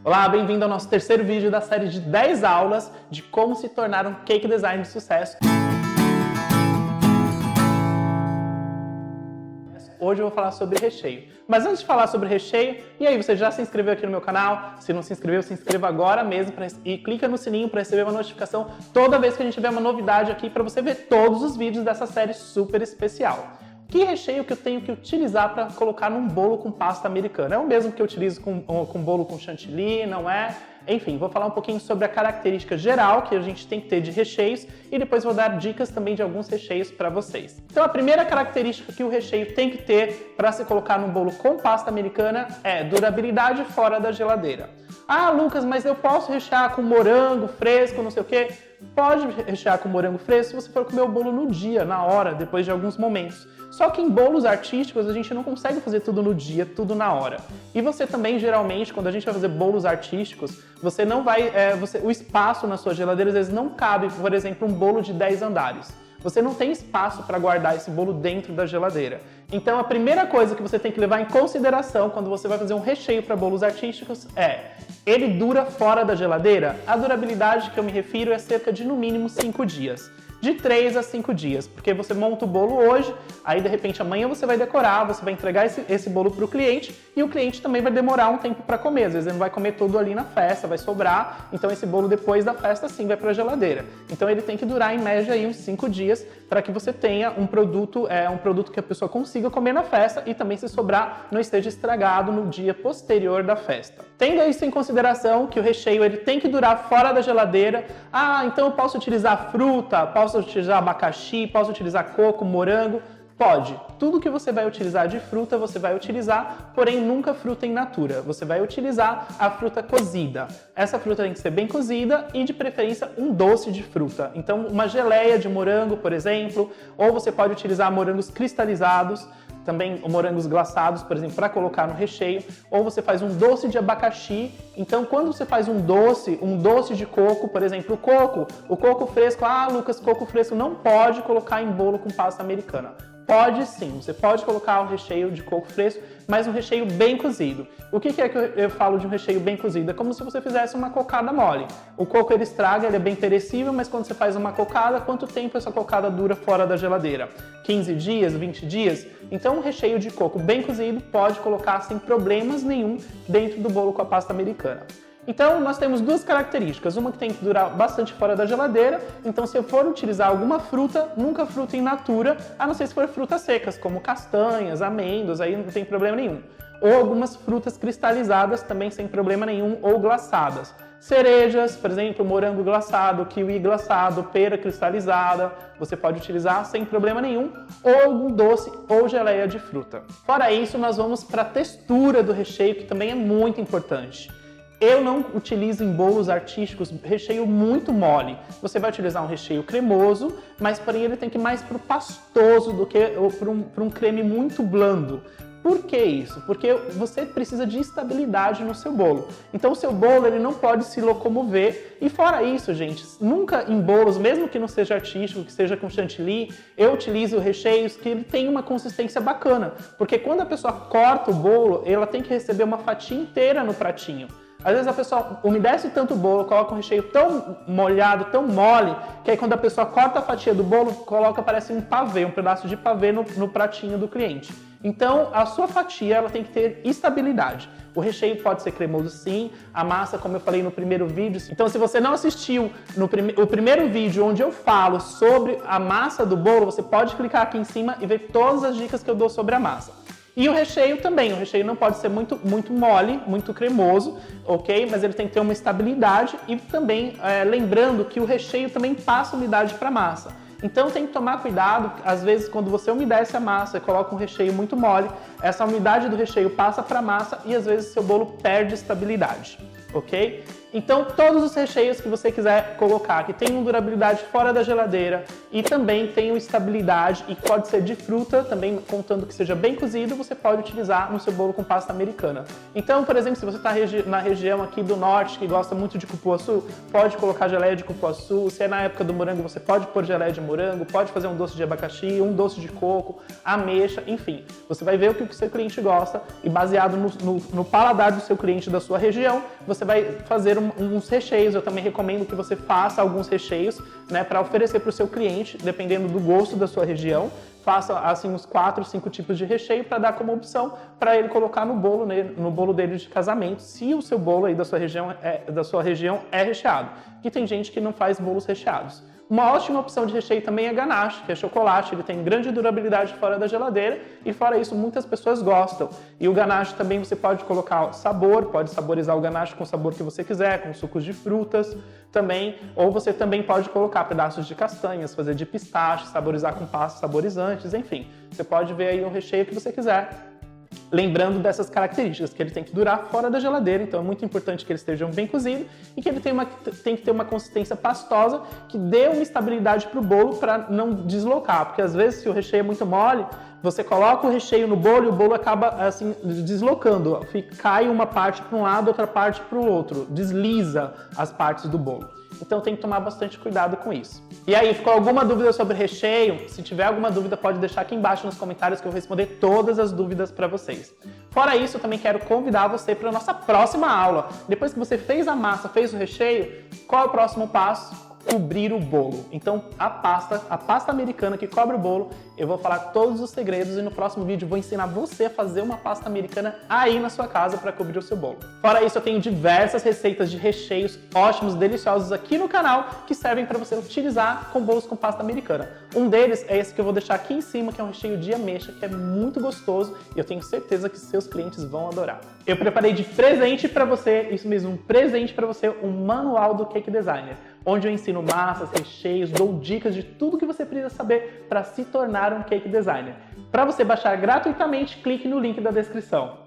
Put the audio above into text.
Olá, bem-vindo ao nosso terceiro vídeo da série de 10 aulas de como se tornar um cake designer de sucesso. Hoje eu vou falar sobre recheio. Mas antes de falar sobre recheio, e aí, você já se inscreveu aqui no meu canal? Se não se inscreveu, se inscreva agora mesmo e clica no sininho para receber uma notificação toda vez que a gente tiver uma novidade aqui para você ver todos os vídeos dessa série super especial. Que recheio que eu tenho que utilizar para colocar num bolo com pasta americana? É o mesmo que eu utilizo com bolo com chantilly, não é? Enfim, vou falar um pouquinho sobre a característica geral que a gente tem que ter de recheios e depois vou dar dicas também de alguns recheios para vocês. Então, a primeira característica que o recheio tem que ter para se colocar num bolo com pasta americana é durabilidade fora da geladeira. Ah, Lucas, mas eu posso rechear com morango fresco, não sei o quê? Pode rechear com morango fresco se você for comer o bolo no dia, na hora, depois de alguns momentos. Só que em bolos artísticos a gente não consegue fazer tudo no dia, tudo na hora. E você também, geralmente, quando a gente vai fazer bolos artísticos, você não vai... o espaço na sua geladeira às vezes não cabe, por exemplo, um bolo de 10 andares. Você não tem espaço para guardar esse bolo dentro da geladeira. Então, a primeira coisa que você tem que levar em consideração quando você vai fazer um recheio para bolos artísticos é: ele dura fora da geladeira? A durabilidade que eu me refiro é cerca de, no mínimo, 5 dias. De 3 a 5 dias, porque você monta o bolo hoje, aí de repente amanhã você vai decorar, você vai entregar esse bolo para o cliente e o cliente também vai demorar um tempo para comer. Às vezes ele não vai comer todo ali na festa, vai sobrar, então esse bolo depois da festa sim vai para a geladeira. Então ele tem que durar em média aí uns 5 dias para que você tenha um produto que a pessoa consiga comer na festa e também, se sobrar, não esteja estragado no dia posterior da festa. Tendo isso em consideração, que o recheio ele tem que durar fora da geladeira. Ah, então eu posso utilizar fruta, posso utilizar abacaxi, posso utilizar coco, morango? Pode. Tudo que você vai utilizar de fruta, você vai utilizar, porém nunca fruta in natura. Você vai utilizar a fruta cozida. Essa fruta tem que ser bem cozida e, de preferência, um doce de fruta. Então, uma geleia de morango, por exemplo, ou você pode utilizar morangos cristalizados, também morangos glaçados, por exemplo, para colocar no recheio, ou você faz um doce de abacaxi. Então, quando você faz um doce de coco, por exemplo, o coco fresco, ah, Lucas, coco fresco não pode colocar em bolo com pasta americana. Pode sim, você pode colocar o recheio de coco fresco, mas um recheio bem cozido. O que é que eu falo de um recheio bem cozido? É como se você fizesse uma cocada mole. O coco ele estraga, ele é bem perecível, mas quando você faz uma cocada, quanto tempo essa cocada dura fora da geladeira? 15 dias, 20 dias? Então um recheio de coco bem cozido pode colocar sem problemas nenhum dentro do bolo com a pasta americana. Então, nós temos duas características, uma que tem que durar bastante fora da geladeira. Então, se eu for utilizar alguma fruta, nunca fruta in natura, a não ser se for frutas secas, como castanhas, amêndoas, aí não tem problema nenhum. Ou algumas frutas cristalizadas, também sem problema nenhum, ou glaçadas. Cerejas, por exemplo, morango glaçado, kiwi glaçado, pera cristalizada, você pode utilizar sem problema nenhum, ou algum doce ou geleia de fruta. Fora isso, nós vamos para a textura do recheio, que também é muito importante. Eu não utilizo em bolos artísticos recheio muito mole. Você vai utilizar um recheio cremoso, mas porém ele tem que ir mais para o pastoso do que para um creme muito blando. Por que isso? Porque você precisa de estabilidade no seu bolo. Então o seu bolo ele não pode se locomover. E fora isso, gente, nunca em bolos, mesmo que não seja artístico, que seja com chantilly, eu utilizo recheios que ele tem uma consistência bacana. Porque quando a pessoa corta o bolo, ela tem que receber uma fatia inteira no pratinho. Às vezes a pessoa umedece tanto o bolo, coloca um recheio tão molhado, tão mole, que aí quando a pessoa corta a fatia do bolo, coloca, parece um pavê, um pedaço de pavê no pratinho do cliente. Então, a sua fatia ela tem que ter estabilidade. O recheio pode ser cremoso sim, a massa, como eu falei no primeiro vídeo. Então, se você não assistiu o primeiro vídeo onde eu falo sobre a massa do bolo, você pode clicar aqui em cima e ver todas as dicas que eu dou sobre a massa. E o recheio também, o recheio não pode ser muito mole, muito cremoso, ok? Mas ele tem que ter uma estabilidade e também lembrando que o recheio também passa umidade para a massa. Então tem que tomar cuidado, às vezes quando você umedece a massa e coloca um recheio muito mole, essa umidade do recheio passa para a massa e às vezes seu bolo perde estabilidade, ok? Então, todos os recheios que você quiser colocar, que tenham durabilidade fora da geladeira e também tenham estabilidade e pode ser de fruta, também contando que seja bem cozido, você pode utilizar no seu bolo com pasta americana. Então, por exemplo, se você está na região aqui do norte, que gosta muito de cupuaçu, pode colocar geleia de cupuaçu. Se é na época do morango, você pode pôr geleia de morango, pode fazer um doce de abacaxi, um doce de coco, ameixa, enfim. Você vai ver o que o seu cliente gosta e baseado no paladar do seu cliente da sua região, você vai fazer uns recheios. Eu também recomendo que você faça alguns recheios, né, para oferecer para o seu cliente, dependendo do gosto da sua região. Faça assim uns 4, 5 tipos de recheio para dar como opção para ele colocar no bolo dele de casamento, se o seu bolo aí da sua região é recheado. Que tem gente que não faz bolos recheados. Uma ótima opção de recheio também é ganache, que é chocolate. Ele tem grande durabilidade fora da geladeira e fora isso muitas pessoas gostam. E o ganache também você pode colocar sabor, pode saborizar o ganache com o sabor que você quiser, com sucos de frutas também. Ou você também pode colocar pedaços de castanhas, fazer de pistache, saborizar com pastas saborizantes, enfim. Você pode ver aí o recheio que você quiser. Lembrando dessas características, que ele tem que durar fora da geladeira, então é muito importante que eles estejam bem cozidos e que ele tem que ter uma consistência pastosa que dê uma estabilidade para o bolo para não deslocar, porque às vezes se o recheio é muito mole, você coloca o recheio no bolo e o bolo acaba assim deslocando, cai uma parte para um lado, outra parte para o outro, desliza as partes do bolo. Então tem que tomar bastante cuidado com isso. E aí, ficou alguma dúvida sobre recheio? Se tiver alguma dúvida, pode deixar aqui embaixo nos comentários que eu vou responder todas as dúvidas para vocês. Fora isso, eu também quero convidar você para a nossa próxima aula. Depois que você fez a massa, fez o recheio, qual é o próximo passo? Cobrir o bolo. Então, a pasta americana que cobre o bolo, eu vou falar todos os segredos e no próximo vídeo vou ensinar você a fazer uma pasta americana aí na sua casa para cobrir o seu bolo. Fora isso, eu tenho diversas receitas de recheios ótimos, deliciosos aqui no canal que servem para você utilizar com bolos com pasta americana. Um deles é esse que eu vou deixar aqui em cima, que é um recheio de ameixa, que é muito gostoso e eu tenho certeza que seus clientes vão adorar. Eu preparei de presente para você, isso mesmo, um presente para você, um manual do Cake Designer, onde eu ensino massas, recheios, dou dicas de tudo que você precisa saber para se tornar um Cake Designer. Para você baixar gratuitamente, clique no link da descrição.